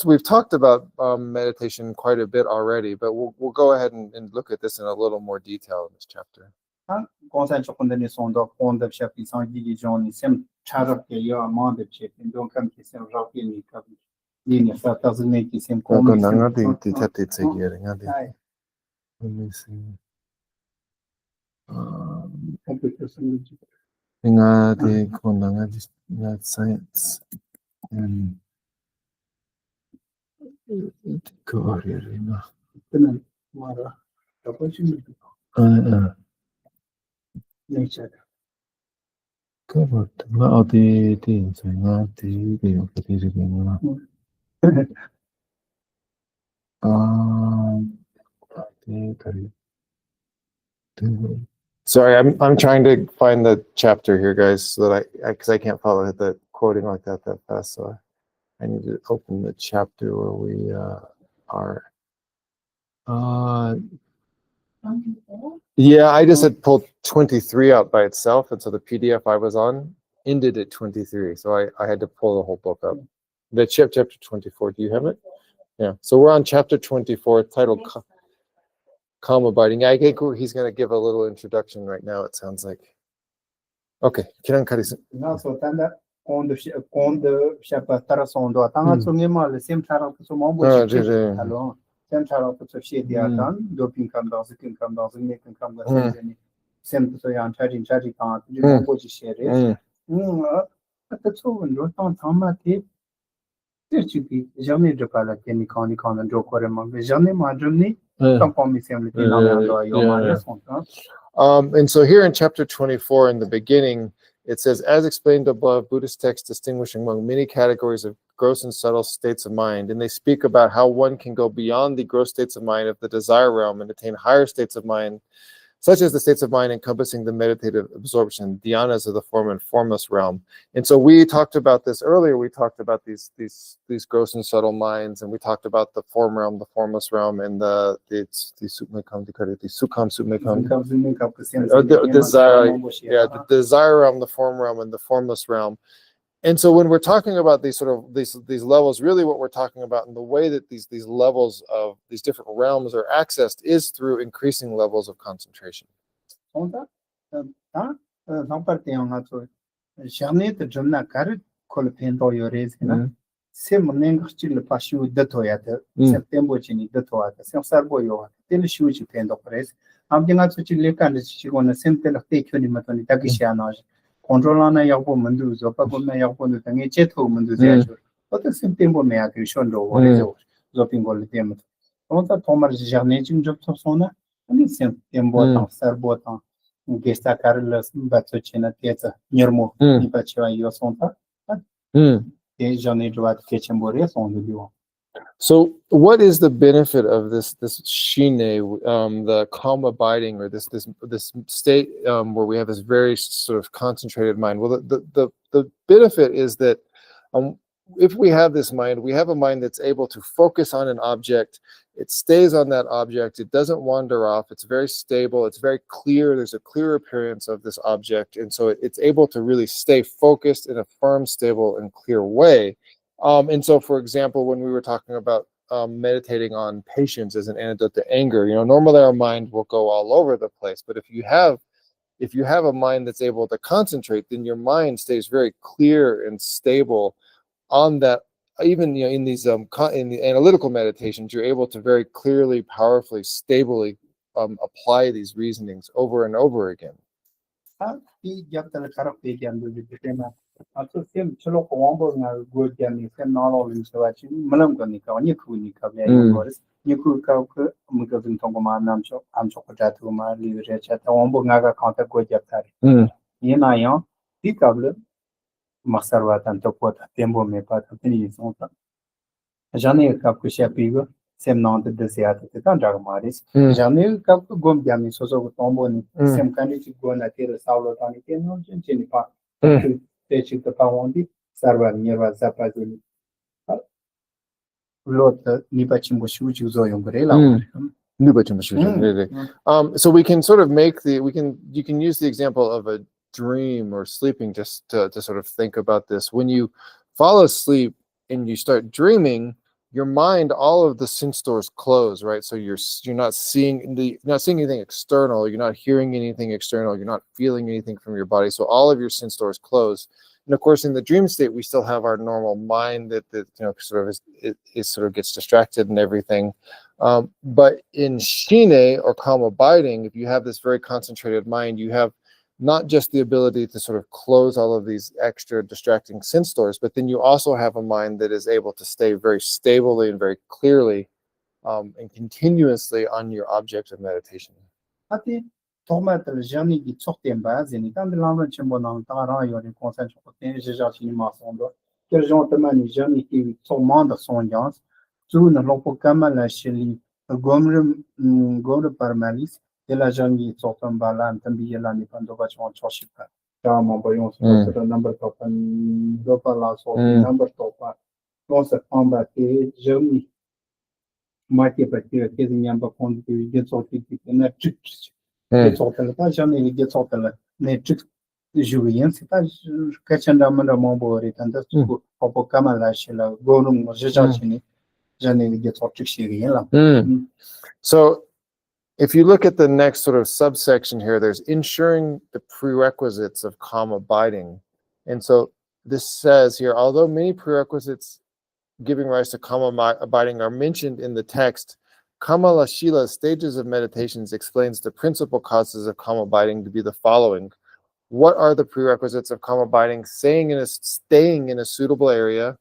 Speaker 2: we've
Speaker 1: talked about meditation quite a bit already, but we'll go ahead and look at this in a little more detail in this chapter. Let me see. Science and nature. Sorry, I'm trying to find the chapter here, guys, so that because I can't follow the quoting like that fast. So I need to open the chapter where we are. Yeah, I just had pulled 23 out by itself, and so the PDF I was on ended at 23, so I had to pull the whole book up. The chapter 24. Do you have it? Yeah. So we're on chapter 24, titled Calm Abiding. I think he's going to give a little introduction right now, it sounds like. Okay.
Speaker 2: No, so on the chapter Tarasondo, Tangatsungima, the same channel to some alone. Same channel to shade the Atan, doping come down, the king come down, the making come down, same to Yan charging part, you know what you share it. But that's all when you're on Tamati. There should be jamais de parler de Nikon and Jokorema, jamais madrumni. And so here in chapter 24, in the beginning, it says, as explained above, Buddhist texts distinguish among many categories of gross and subtle states of mind, and they speak about how one can go beyond the gross states of mind of the desire realm and attain higher states of mind,
Speaker 1: such as the states of mind encompassing the meditative absorption, dhyanas of the form and formless realm. And so we talked about this earlier. We talked about these gross and subtle minds, and we talked about the form realm, the formless realm, and the sukham, the desire realm, the form realm, and the formless realm. And so when we're talking about these levels, really what we're talking about and the way that these levels of these different realms are accessed is through increasing levels of concentration.
Speaker 2: Controlana yapo mundu zopa gomna yapo no tangi cheto mundu zero. Oto sim tempo me ati shondo orezo zopingo le tempo. Onta tomar jarne jim job sona ani sim tempo tan serbo tan gesta carlos batso chena teta nirmo ni pachiwa yo sonta. E jane droit kechembore son dio.
Speaker 1: So what is the benefit of this shine, the calm abiding, or this state where we have this very sort of concentrated mind? Well, the benefit is that if we have this mind, we have a mind that's able to focus on an object. It stays on that object. It doesn't wander off. It's very stable. It's very clear. There's a clear appearance of this object. And so it's able to really stay focused in a firm, stable, and clear way. And so, for example, when we were talking about meditating on patience as an antidote to anger, normally our mind will go all over the place. But if you have a mind that's able to concentrate, then your mind stays very clear and stable on that. Even in these in the analytical meditations, you're able to very clearly, powerfully, stably apply these reasonings over and over again.
Speaker 2: Also sim chlo ko wambo na go jani sem na lo lim so achi malam ko ni ka ni ku ni ka ya boris ni ku ka ko mu ka bin tong ma nam cho am cho ko ta tu ma li re cha ta wambo nga ka ka ta go jap ta ni na yo ti ka ble masarwa tan to ko ta tembo me pa ta ni so ta jani ka ku sha pi go sem na de se ata ta ta ma ris jani ka ku gom jani so so ko wambo ni sem kan ni go na te sa lo ta ni ke no chen chen pa the Pawandi, Sarva Neva Zapazili. Lot Nipachimoshu Zoyumbrella.
Speaker 1: So we can sort of you can use the example of a dream or sleeping just to sort of think about this. When you fall asleep and you start dreaming, your mind, all of the sense doors close, right? So you're not seeing anything external, you're not hearing anything external, you're not feeling anything from your body. So all of your sense doors close. And of course, in the dream state, we still have our normal mind that sort of gets distracted and everything. But in shine or calm abiding, if you have this very concentrated mind, you have not just the ability to sort of close all of these extra distracting sense doors, but then you also have a mind that is able to stay very stably and very clearly and continuously on your object of meditation.
Speaker 2: De la jangi sokan balan tambi yelani pando bachon choshika dama boyon so number top and dopala so number top non se combat ke jami mati patir ke nyamba kondi get sorti na trik get sorti ta jami get sorti ne trik juien c'est pas kachanda manda mambo retanda popo kama la shela gonum jajachini jani get sorti shirien.
Speaker 1: So if you look at the next sort of subsection here, there's ensuring the prerequisites of calm abiding. And so this says here, although many prerequisites giving rise to calm abiding are mentioned in the text, Kamala Shila, Stages of Meditations, explains the principal causes of calm abiding to be the following. What are the prerequisites of calm abiding? Staying in a suitable area,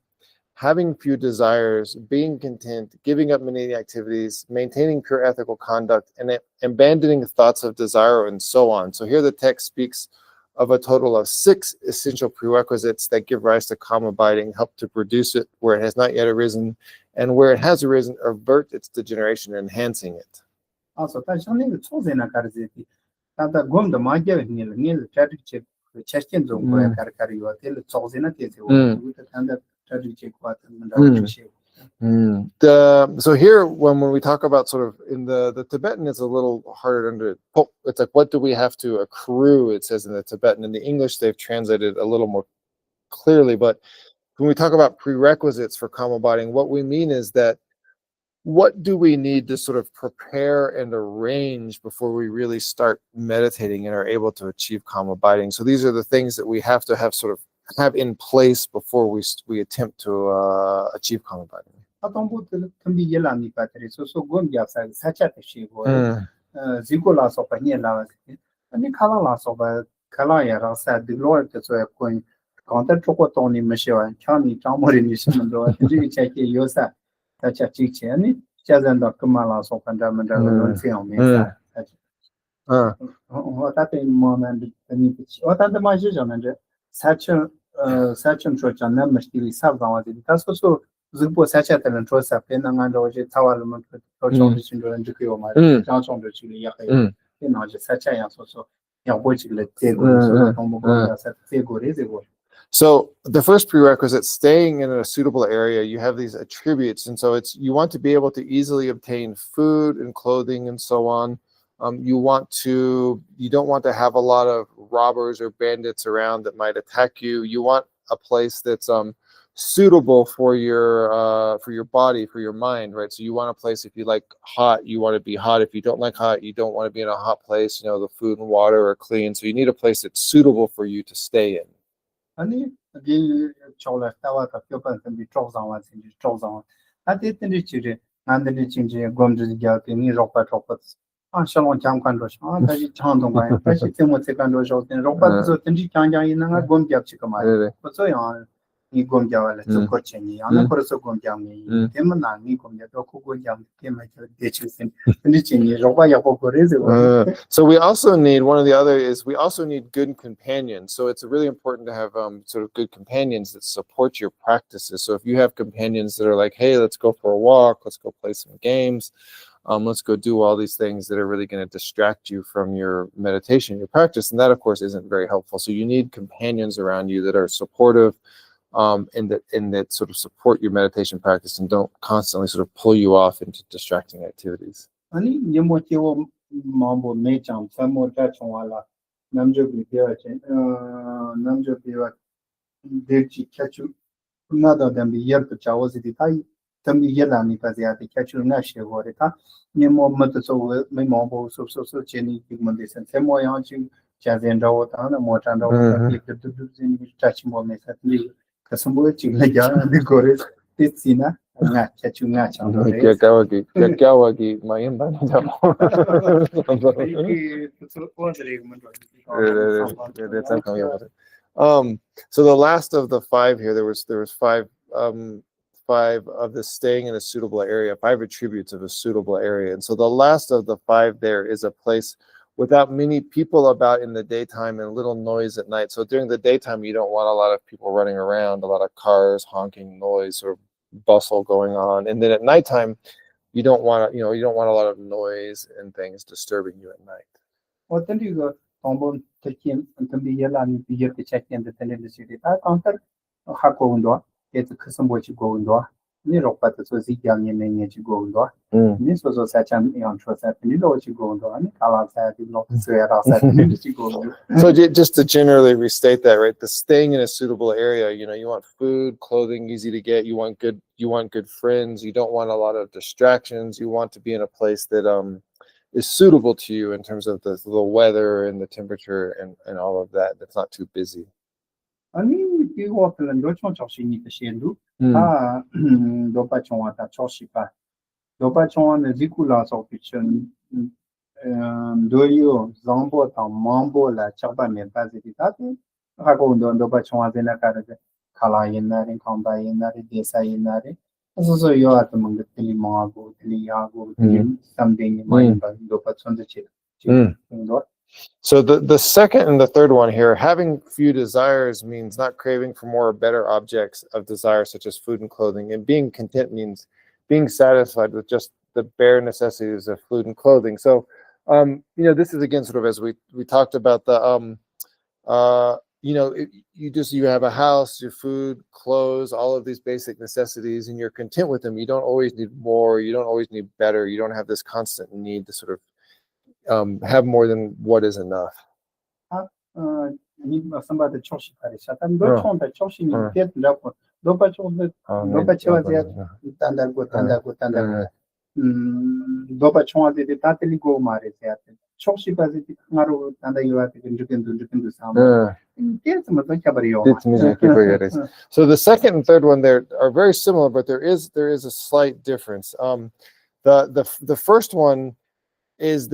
Speaker 1: having few desires, being content, giving up many activities, maintaining pure ethical conduct, and abandoning thoughts of desire, and so on. So here the text speaks of a total of 6 essential prerequisites that give rise to calm abiding, help to produce it where it has not yet arisen, and where it has arisen, avert its degeneration, enhancing it.
Speaker 2: Also, tanda gom the magia nil strategy chestin zone ko kar yo tel zozena te tanda strategy ko
Speaker 1: So here, when we talk about sort of in the Tibetan, it's a little harder to it's like, what do we have to accrue? It says in the Tibetan. In the English, they've translated a little more clearly. But when we talk about prerequisites for calm abiding, what we mean is that what do we need to sort of prepare and arrange before we really start meditating and are able to achieve calm abiding? So these are the things that we have to have sort of have in place before we attempt to achieve calm abiding.
Speaker 2: So gom ya sacha te shi go zikola so pa ni la ani kala la so ba kala ya ra sa de lo te so ko counter choko to ni me shi wa chani chamori ni shi ndo ji che ke yo sa sacha chi che ani cha zan da kama la so kan da man da lo fi on me sa o ta te mo man ni o ta da ma ji jo nan de sacha cho chan na me sti sa ba wa de ta so Zipo sacha tenen trosa pena ngando je tawal man to chong de chindo en jikyo ma chang chong de chili ya kai pena je sacha ya so ya bo chile te go so to mo go sa te go re go.
Speaker 1: So the first prerequisite, staying in a suitable area, you have these attributes, and so it's you want to be able to easily obtain food and clothing and so on. You don't want to have a lot of robbers or bandits around that might attack you. You want a place that's suitable for your body, for your mind, right? So you want a place, if you like hot, you want to be hot. If you don't like hot, you don't want to be in a hot place. The food and water are clean. So you need a place that's suitable for you to stay in.
Speaker 2: Ani di chola tawa ta pyopan tan di chozang wa sin di chozang. Ati tin di chire nande di chinje gom ji ga ti ni ropa shalon jam kan ro sha ta ji chang dong ba ta ji temo te kan ro jo tin ropa zo tin ji chang jang yin na gom gyap chi ka ma so ya ni gom gya wala so ko chen ni ana ko so gom gya ni tem na ni gom gya to ko jam ke ma de chi sin ni chen ni ropa ya ko re ze.
Speaker 1: So we also need, one of the other is we also need good companions. So it's really important to have sort of good companions that support your practices. So if you have companions that are like, hey, let's go for a walk, let's go play some games, let's go do all these things that are really going to distract you from your meditation, your practice, and that of course isn't very helpful. So you need companions around you that are supportive and that sort of support your meditation practice and don't constantly sort of pull you off into distracting activities.
Speaker 2: Ani yemo kewo mambo me cham samo ta chongwala namjo bi de chi kachu nada dan bi yer to chawozi di tai tam bi yela ni pa ya de kachu na she gore ta nemo mat so me mambo so cheni ki mande sen samo ya chi cha zen dawo ta na mo tan dawo ta ki du zin bi ta chi mo me sa ni ka sambo chi la ya de gore titsina nga kachu nga chang do
Speaker 1: re kya wagi mayin ban jamo. So the last of the five here, there was five of the staying in a suitable area, 5 attributes of a suitable area. And so the last of the 5 there is a place without many people about in the daytime and little noise at night. So during the daytime, you don't want a lot of people running around, a lot of cars, honking, noise, or bustle going on. And then at nighttime, you don't want a lot of noise and things disturbing you at night.
Speaker 2: Well, then you go tombon taking and be yellow and be here to check in the city. I counter hako undo, it's a custom what you go undo. Nero patas was young and then you go undo. This was such an trust that you know what you go undo. And I'll have you not swear outside you go.
Speaker 1: So just to generally restate that, right? The staying in a suitable area, you want food, clothing easy to get, you want good friends, you don't want a lot of distractions, you want to be in a place that is suitable to you in terms of the weather and the temperature and all of that. That's not too busy.
Speaker 2: I mean, you walk and don't want to see the shendu. Dopachon Choshipa. Dopachon the Zikulas of Kitchen. Do you Zombo Mambo la Chapa Nepazitati? Hagondo Dopachon in a character. Kala in that and Kamba in that, Desa in that. Also, you are among the Tilimago, Tiliago, something in mind, but Dopachon the chip.
Speaker 1: So the second and the third one here, having few desires means not craving for more or better objects of desire, such as food and clothing. And being content means being satisfied with just the bare necessities of food and clothing. So This is again sort of as we talked about the you have a house, your food, clothes, all of these basic necessities, and you're content with them. You don't always need more. You don't always need better. You don't have this constant need to sort of have more than what is enough.
Speaker 2: Somebody choshi parisha. And do chonda choshi ni get lepo. Do pa chonda do pa chewa zia tanda go. Do pa chonda de tateli go mare zia. Choshi pazi ngaro tanda yuwa te jukendu sama.
Speaker 1: So the second and third one there are very similar, but there is a slight difference. The first one is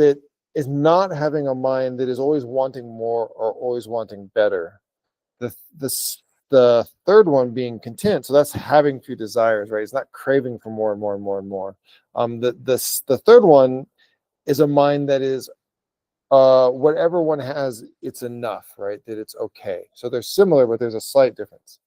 Speaker 1: not having a mind that is always wanting more or always wanting better. The third one being content, so that's having few desires, right? It's not craving for more and more and more and more. The third one is a mind that is whatever one has, it's enough, right? That it's okay. So they're similar, but there's a slight difference.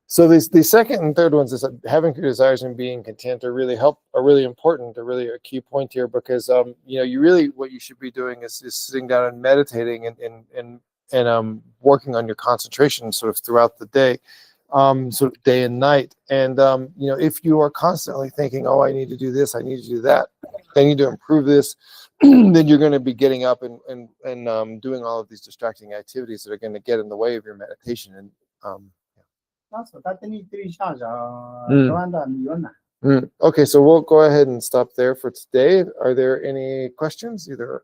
Speaker 1: So the second and third ones is having few desires and being content are really important, really a key point here, because you really, what you should be doing is sitting down and meditating and working on your concentration sort of throughout the day, sort of day and night. And if you are constantly thinking, oh, I need to do this, I need to do that, I need to improve this, then you're going to be getting up and doing all of these distracting activities that are going to get in the way of your meditation. And okay, so we'll go ahead and stop there for today. Are there any questions, either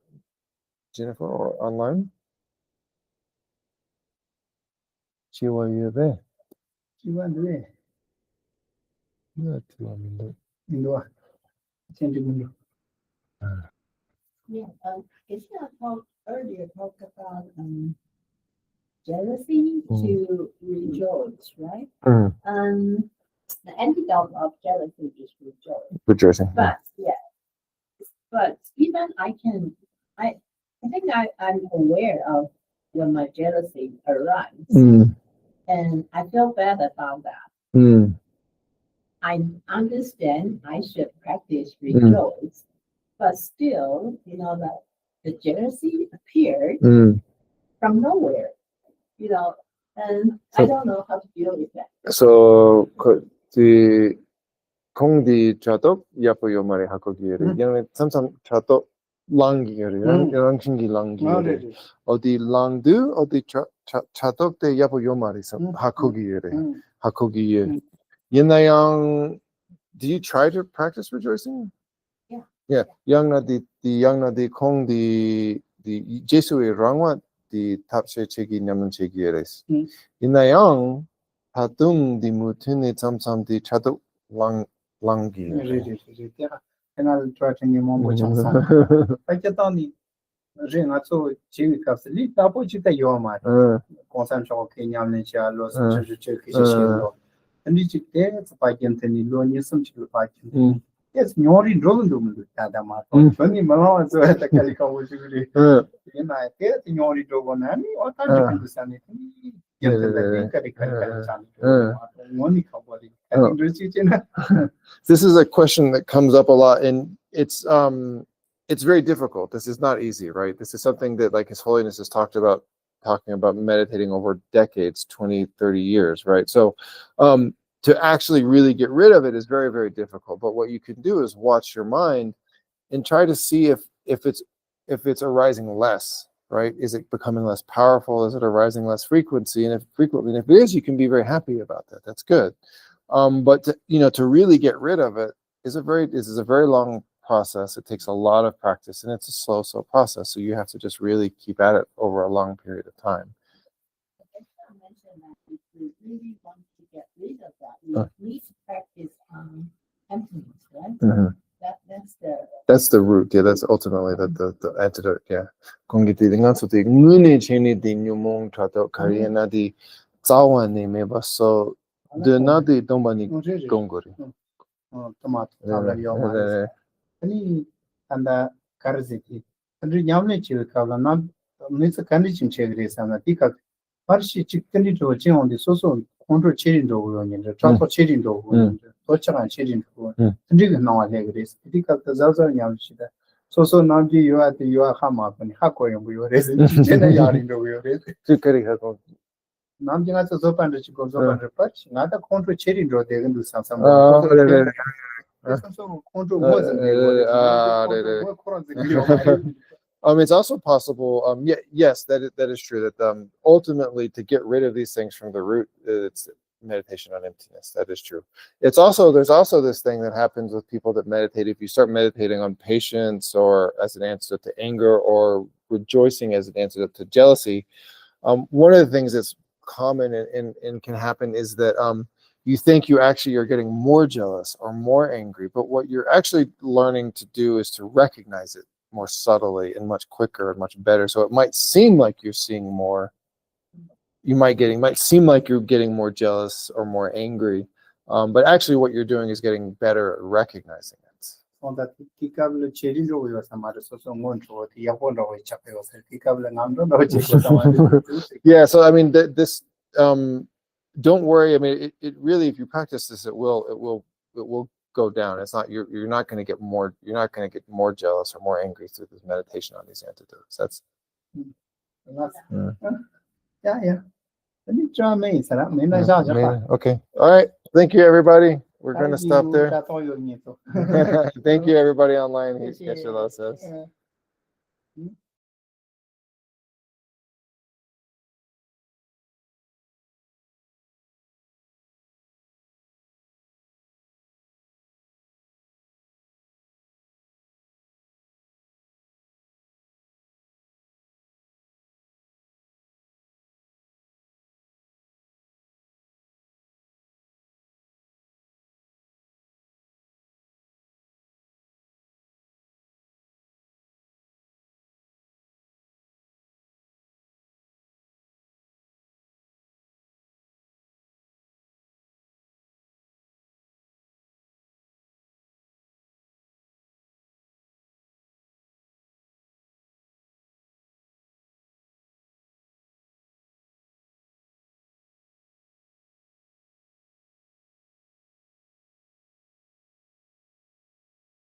Speaker 1: Jennifer or online?
Speaker 3: Earlier talked about jealousy to rejoice, right? The antidote of jealousy is
Speaker 1: Rejoicing.
Speaker 3: But but even I think I'm aware of when my jealousy arises, and I feel bad about that. I understand I should practice rejoice, but still, that the jealousy appeared from nowhere, and I don't know how to deal with that.
Speaker 1: So the Kongdi chatok yapo yomare hakogiri. Sometimes chatok langiri, rangsingi langiri. Odi langdu, odi chatok de yapo yomare hakogiri. Yinayang, do you try to practice rejoicing? Yeah. Yang na di kong di Jesu rangwa di tapse chegi nyaman chegi eres. Yinayang patung di mutune samsam di chatok langi.
Speaker 2: Yes, nyori drone do mundo tada ma. Toni malon so eta kalika wujuri. Yena te nyori drone nami ota jikindu sani.
Speaker 1: This is a question that comes up a lot, and it's very difficult. This is not easy, right? This is something that, like, His Holiness has talking about meditating over decades, 20, 30 years, right? So to actually really get rid of it is very, very difficult. But what you can do is watch your mind and try to see if it's arising less, right? Is it becoming less powerful? Is it arising less frequency? And if it is, you can be very happy about that. That's good. But to really get rid of it is a very long process. It takes a lot of practice, and it's a slow process. So you have to just really keep at it over a long period of time.
Speaker 3: I mentioned that if we really want to get rid of that, we need to practice emptiness, right?
Speaker 1: That's the root. Yeah, that's ultimately the antidote. Yeah. Kongiti dengan suti ngune cheni di nyumong trato kariana di zawan ni me baso de na di dombani gongori.
Speaker 2: Tomato tabla 아니 한다 가르지기 근데 냠네 지역하고 난 무슨 컨디션 체크해서나 티가 par시 직전이 저 지원데 소소 컨트롤 체인도 오는데 트랜스퍼 체인도 오는데 도착한 체인도 근데 나와야 그래서 티가 자자 냠시다 소소 남지 요한테 요하마더니 하고요 요래서 진짜 야린도 요래서
Speaker 1: 그리 하고
Speaker 2: 남지가 저반도 지고 저반도 빠치 나다 컨트롤 체인도 되는 상상
Speaker 1: It's also possible. Yes, that is true. That ultimately, to get rid of these things from the root, it's meditation on emptiness. That is true. There's also this thing that happens with people that meditate. If you start meditating on patience, or as an antidote to anger, or rejoicing as an antidote to jealousy, one of the things that's common and can happen is that you think you actually are getting more jealous or more angry, but what you're actually learning to do is to recognize it more subtly and much quicker and much better. So it might seem like you're seeing more. You might seem like you're getting more jealous or more angry, but actually what you're doing is getting better at recognizing it. Yeah, so I mean this. Don't worry. I mean, it really, if you practice this, it will go down. It's not you're not going to get more. You're not going to get more jealous or more angry through this meditation on these antidotes. That's
Speaker 2: yeah.
Speaker 1: Okay. All right. Thank you, everybody. We're going to stop there. Thank you, everybody online. Geshe Lharampa says.